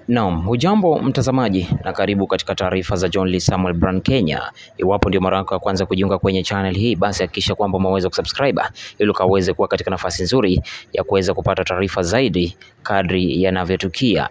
Naam, hujambo mtazamaji na karibu katika taarifa za John Lee Samuel Brand Kenya. Iwapo ndio mara yako ya kwanza kujiunga kwenye channel hii, basi hakikisha kwamba umeweza kusubscribe ili ukaweze kuwa katika nafasi nzuri ya kuweza kupata taarifa zaidi kadri yanavyotukia.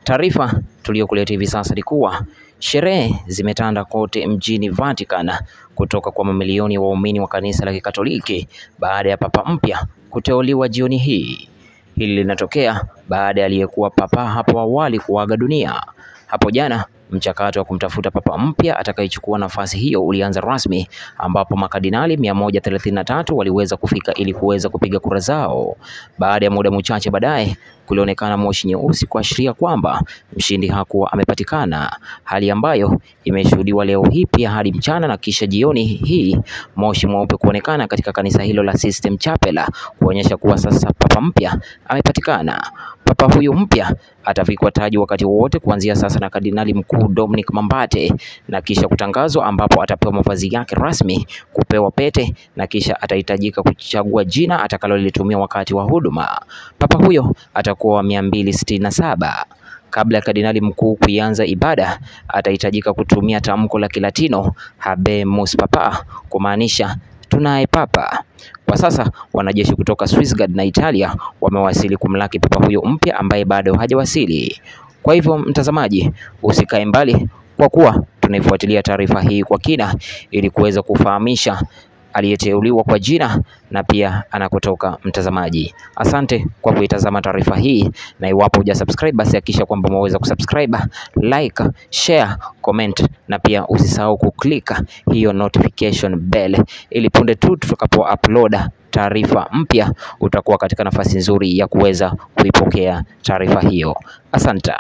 Taarifa tuliyokuletea hivi sasa ni kuwa sherehe zimetanda kote mjini Vatican kutoka kwa mamilioni ya waumini wa kanisa la Kikatoliki baada ya papa mpya kuteuliwa jioni hii. Hili linatokea baada ya aliyekuwa papa hapo awali kuaga dunia. Hapo jana mchakato wa kumtafuta papa mpya atakayechukua nafasi hiyo ulianza rasmi, ambapo makardinali 133 waliweza kufika ili kuweza kupiga kura zao. Baada ya muda mchache baadaye kulionekana moshi nyeusi kuashiria kwamba mshindi hakuwa amepatikana, hali ambayo imeshuhudiwa leo hii pia hadi mchana na kisha jioni hii moshi mweupe kuonekana katika kanisa hilo la Sistine Chapel kuonyesha kuwa sasa papa mpya amepatikana. Papa huyu mpya atavikwa taji wakati wowote kuanzia sasa na Kardinali Mkuu Dominic Mambate na kisha kutangazwa, ambapo atapewa mavazi yake rasmi, kupewa pete na kisha atahitajika kuchagua jina atakalolitumia wakati wa huduma. Papa huyo atakuwa 267. Kabla ya kardinali mkuu kuanza ibada, atahitajika kutumia tamko la Kilatino Habemus Papa, kumaanisha tunaye papa. Kwa sasa wanajeshi kutoka Switzerland na Italia wamewasili kumlaki papa huyo mpya ambaye bado hajawasili. Kwa hivyo mtazamaji, usikae mbali kwa kuwa tunaifuatilia taarifa hii kwa kina ili kuweza kufahamisha aliyeteuliwa kwa jina na pia anakotoka mtazamaji. Asante kwa kuitazama taarifa hii, na iwapo hujasubscribe basi hakikisha kwamba umeweza kusubscribe, like, share, comment na pia usisahau kuklika hiyo notification bell ili punde tu tutakapo upload taarifa mpya utakuwa katika nafasi nzuri ya kuweza kuipokea taarifa hiyo. Asante.